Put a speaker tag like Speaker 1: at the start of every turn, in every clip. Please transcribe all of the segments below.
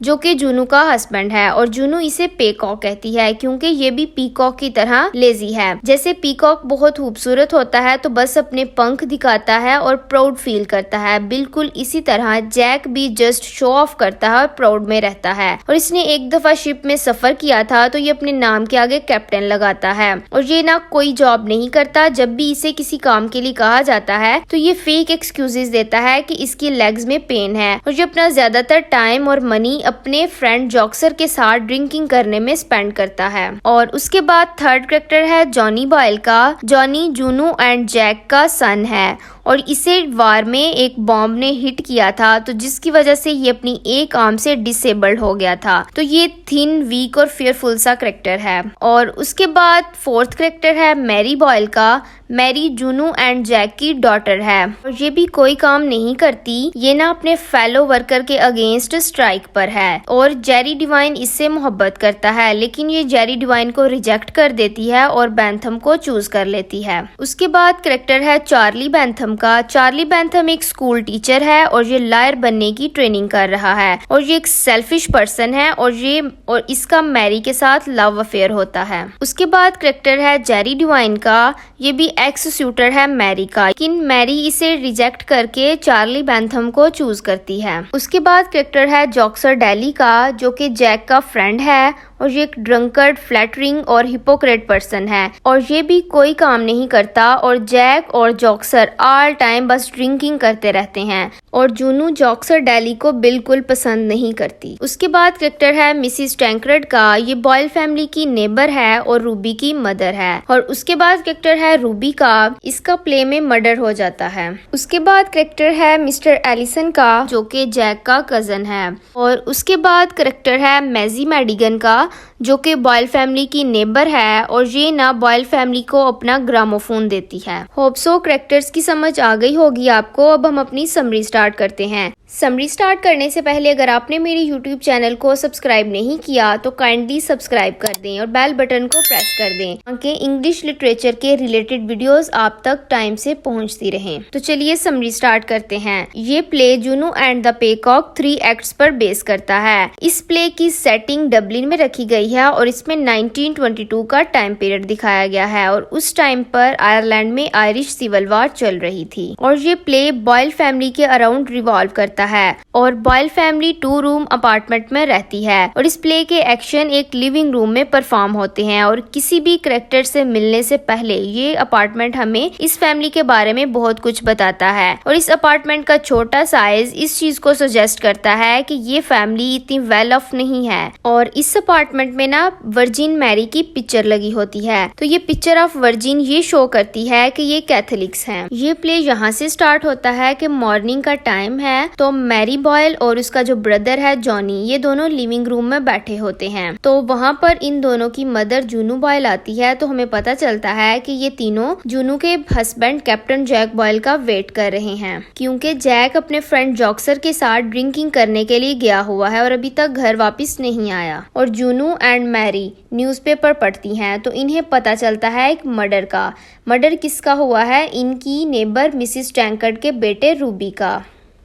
Speaker 1: जो कि जूनू का हस्बैंड है, और जूनू इसे पीकॉक कहती है क्योंकि ये भी पीकॉक की तरह लेजी है। जैसे पीकॉक बहुत खूबसूरत होता है तो बस अपने पंख दिखाता है और प्राउड फील करता है, बिल्कुल इसी तरह जैक भी जस्ट शो ऑफ करता है और प्राउड में रहता है। और इसने एक दफा शिप में सफर किया था तो ये अपने नाम के आगे कैप्टन लगाता है, और ये ना कोई जॉब नहीं करता। जब भी इसे किसी काम के लिए कहा जाता है तो ये फेक एक्सक्यूजेस देता है कि इसकी लेग्स में पेन है, और ये अपना ज्यादातर टाइम और मनी अपने फ्रेंड जॉक्सर के साथ ड्रिंकिंग करने में स्पेंड करता है। और उसके बाद थर्ड कैरेक्टर है जॉनी बॉयल का। जॉनी जूनू एंड जैक का सन है, और इसे वार में एक बॉम्ब ने हिट किया था, तो जिसकी वजह से ये अपनी एक आर्म से डिसेबल्ड हो गया था। तो ये थिन, वीक और फियरफुल सा कैरेक्टर है। और उसके बाद फोर्थ कैरेक्टर है मैरी बॉयल का। मैरी जूनू एंड जैक की डॉटर है, और ये भी कोई काम नहीं करती। ये ना अपने फेलो वर्कर के अगेंस्ट स्ट्राइक पर है, और जेरी डिवाइन इससे मोहब्बत करता है, लेकिन ये जेरी डिवाइन को रिजेक्ट कर देती है और बैंथम को चूज कर लेती है। उसके बाद कैरेक्टर है चार्ली बैंथम का। चार्ली बैंथम एक स्कूल टीचर है, और ये लायर बनने की ट्रेनिंग कर रहा है, और ये एक सेल्फिश पर्सन है, और इसका मैरी के साथ लव अफेयर होता है। उसके बाद कैरेक्टर है जेरी डिवाइन का। ये भी एक्स शूटर है मैरी का, लेकिन मैरी इसे रिजेक्ट करके चार्ली बैंथम को चूज करती है। उसके बाद कैरेक्टर है जॉक्सर डेली का, जो कि जैक का फ्रेंड है, और ये एक ड्रंकर्ड, फ्लैटरिंग और हिपोक्रेट पर्सन है, और ये भी कोई काम नहीं करता। और जैक और जॉक्सर ऑल टाइम बस ड्रिंकिंग करते रहते हैं, और जूनू जॉक्सर डेली को बिल्कुल पसंद नहीं करती। उसके बाद कैरेक्टर है मिसिस टैंकरड का। ये बॉयल फैमिली की नेबर है और रूबी की मदर है। और उसके बाद कैरेक्टर है रूबी का। इसका प्ले में मर्डर हो जाता है। उसके बाद कैरेक्टर है मिस्टर एलिसन का, जो कि जैक का कजन है। और उसके बाद कैरेक्टर है मैजी मैडिगन का, जो कि बॉयल फैमिली की नेबर है, और ये ना बॉयल फैमिली को अपना ग्रामोफोन देती है। होप सो कैरेक्टर्स की समझ आ गई होगी आपको। अब हम अपनी समरी स्टार्ट करते हैं। समरी स्टार्ट करने से पहले अगर आपने मेरे YouTube चैनल को सब्सक्राइब नहीं किया तो काइंडली सब्सक्राइब कर दें और बेल बटन को प्रेस कर दें, ताकि इंग्लिश लिटरेचर के रिलेटेड वीडियोस आप तक टाइम से पहुंचती रहें। तो चलिए समरी स्टार्ट करते हैं। ये play Juno and the peacock 3 acts पर बेस करता है। इस प्ले की सेटिंग डबलिन में रखी गई है, और इसमें 1922 का टाइम पीरियड दिखाया गया है, और उस टाइम पर आयरलैंड में आयरिश सिविल वॉर चल रही थी। और ये प्ले बॉयल फैमिली के अराउंड रिवॉल्व करता है, और बॉयल फैमिली 2 रूम अपार्टमेंट में रहती है, और इस प्ले के एक्शन एक लिविंग रूम में परफॉर्म होते हैं। और किसी भी कैरेक्टर से मिलने से पहले ये अपार्टमेंट हमें इस फैमिली के बारे में बहुत कुछ बताता है, और इस अपार्टमेंट का छोटा साइज इस चीज को सजेस्ट करता है कि ये फैमिली इतनी वेल ऑफ नहीं है। और इस अपार्टमेंट में ना वर्जिन मैरी की पिक्चर लगी होती है, तो ये पिक्चर ऑफ वर्जिन ये शो करती है कि ये कैथोलिक्स हैं। ये प्ले यहाँ से स्टार्ट होता है कि मॉर्निंग का टाइम है, तो मैरी बॉयल और उसका जो ब्रदर है जॉनी, ये दोनों लिविंग रूम में बैठे होते हैं। तो वहाँ पर इन दोनों की मदर जूनू बॉयल आती है, तो हमें पता चलता है कि ये तीनों जूनू के हस्बैंड कैप्टन जैक बॉयल का वेट कर रहे हैं, क्योंकि जैक अपने फ्रेंड जॉक्सर के साथ ड्रिंकिंग करने के लिए गया हुआ है और अभी तक घर वापस नहीं आया। और जूनू एंड मैरी न्यूज़पेपर पढ़ती हैं, तो इन्हें पता चलता है एक मर्डर का। मर्डर किसका हुआ है? इनकी नेबर मिसिस टैंकर्ड के बेटे रूबी का।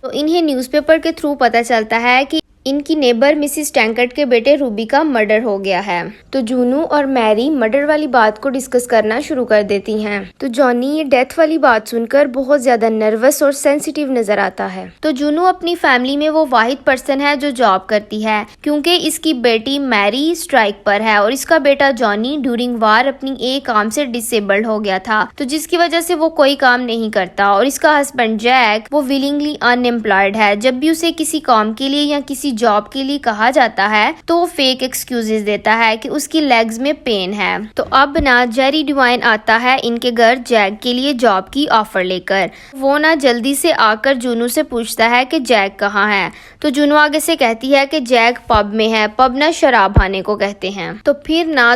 Speaker 1: तो इन्हें न्यूज़पेपर के थ्रू पता चलता है कि इनकी नेबर मिसिस टैंकर्ड के बेटे रूबी का मर्डर हो गया है। तो जूनू और मैरी मर्डर वाली बात को डिस्कस करना शुरू कर देती हैं। तो जॉनी ये डेथ वाली बात सुनकर बहुत ज्यादा नर्वस और सेंसिटिव नजर आता है। तो जूनू अपनी फैमिली में वो वाहिद पर्सन है जो जॉब करती है, क्योंकि इसकी बेटी मैरी स्ट्राइक पर है और इसका बेटा जॉनी ड्यूरिंग वार अपनी एक आर्म से डिसेबल्ड हो गया था, तो जिसकी वजह से वो कोई काम नहीं करता। और इसका हस्बैंड जैक वो विलिंगली अनएम्प्लॉयड है। जब भी उसे किसी काम के लिए या किसी जॉब के लिए कहा जाता है तो वो फेक एक्सक्यूजेस देता है कि उसकी लेग्स में पेन है। तो अब ना जेरी डिवाइन आता है इनके घर जैक के लिए जॉब की ऑफर लेकर। वो ना जल्दी से आकर जूनू से पूछता है कि जैक कहाँ है। तो जूनू आगे से कहती है कि जैक पब में है। पब ना शराब खाने को कहते हैं। तो फिर ना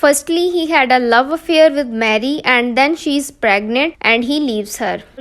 Speaker 1: firstly he had a love affair with Mary and then she is pregnant and he leaves her۔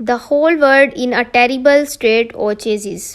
Speaker 1: the whole world in a terrible state of changes۔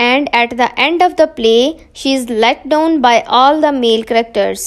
Speaker 1: And at the end of the play, she is let down by all the male characters.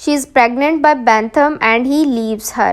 Speaker 1: she is pregnant by Bentham and he leaves her.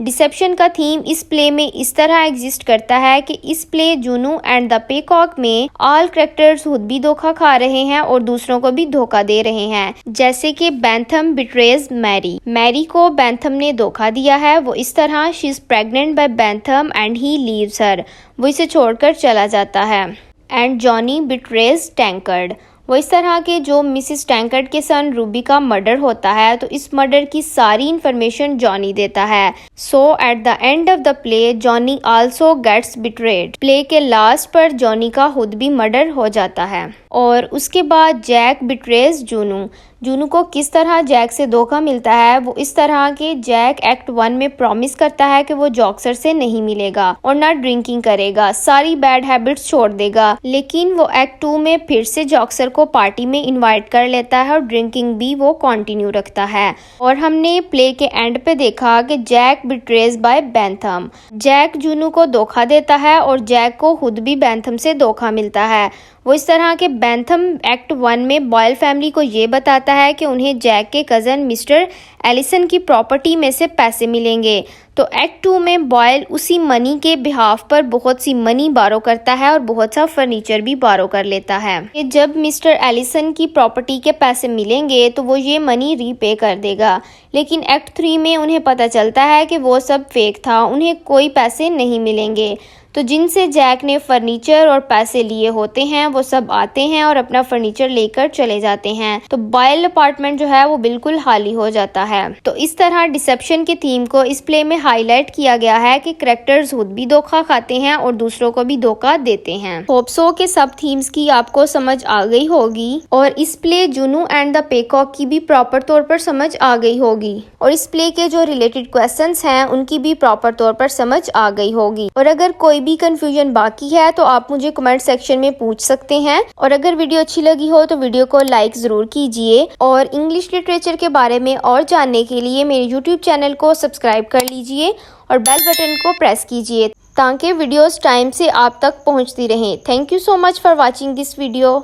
Speaker 1: Deception का theme इस play में इस तरह exist करता है कि इस play Juno and the peacock में ऑल कैरेक्टर्स खुद भी धोखा खा रहे हैं और दूसरों को भी धोखा दे रहे हैं। जैसे कि बैंथम बिट्रेज मैरी को बैंथम ने धोखा दिया है। वो इस तरह she is pregnant by Bentham and he leaves her, वो इसे छोड़कर चला जाता है। एंड जॉनी बिट्रेज टैंकर्ड, वो इस तरह के जो मिसिस टैंकर्ड के सन रूबी का मर्डर होता है तो इस मर्डर की सारी इन्फॉर्मेशन जॉनी देता है। So at the end of the play Johnny also gets betrayed. Play के लास्ट पर जॉनी का खुद भी मर्डर हो जाता है। और उसके बाद जैक बिट्रेज जूनू को किस तरह जैक से धोखा मिलता है वो इस तरह के जैक एक्ट 1 में प्रॉमिस करता है कि वो जॉक्सर से नहीं मिलेगा और ना ड्रिंकिंग करेगा, सारी बैड हैबिट्स छोड़ देगा। लेकिन वो एक्ट 2 में फिर से जॉक्सर को पार्टी में इनवाइट कर लेता है और ड्रिंकिंग भी वो कंटिन्यू रखता है। और हमने प्ले के एंड पे देखा कि Jack betrayed by Bentham, Jack Juno को धोखा देता है और जैक को खुद भी बैंथम से धोखा मिलता है। वो इस तरह के बैंथम एक्ट 1 में बॉयल फैमिली को ये बताता है कि उन्हें जैक के कज़न मिस्टर एलिसन की प्रॉपर्टी में से पैसे मिलेंगे। तो एक्ट 2 में बॉयल उसी मनी के बिहाफ पर बहुत सी मनी बारो करता है और बहुत सा फर्नीचर भी बारो कर लेता है कि जब मिस्टर एलिसन की प्रॉपर्टी के पैसे मिलेंगे तो वो ये मनी रीपे कर देगा। लेकिन एक्ट 3 में उन्हें पता चलता है कि वो सब फेक था, उन्हें कोई पैसे नहीं मिलेंगे। तो जिनसे जैक ने फर्नीचर और पैसे लिए होते हैं वो सब आते हैं और अपना फर्नीचर लेकर चले जाते हैं। तो बॉयल अपार्टमेंट जो है वो बिल्कुल खाली हो जाता है। तो इस तरह डिसेप्शन के थीम को इस प्ले में हाईलाइट किया गया है कि कैरेक्टर्स खुद भी धोखा खाते हैं और दूसरों को भी धोखा देते हैं। होप सो के सब थीम्स की आपको समझ आ गई होगी और इस play Juno and the peacock की भी प्रॉपर तौर पर समझ आ गई होगी और इस प्ले के जो रिलेटेड क्वेश्चंस हैं उनकी भी प्रॉपर तौर पर समझ आ गई होगी। और अगर कोई भी कंफ्यूजन बाकी है तो आप मुझे कमेंट सेक्शन में पूछ सकते हैं। और अगर वीडियो अच्छी लगी हो तो वीडियो को लाइक जरूर कीजिए और इंग्लिश लिटरेचर के बारे में और जानने के लिए मेरे यूट्यूब चैनल को सब्सक्राइब कर लीजिए और बेल बटन को प्रेस कीजिए ताकि वीडियोस टाइम से आप तक पहुंचती रहें। Thank you so much for watching this video.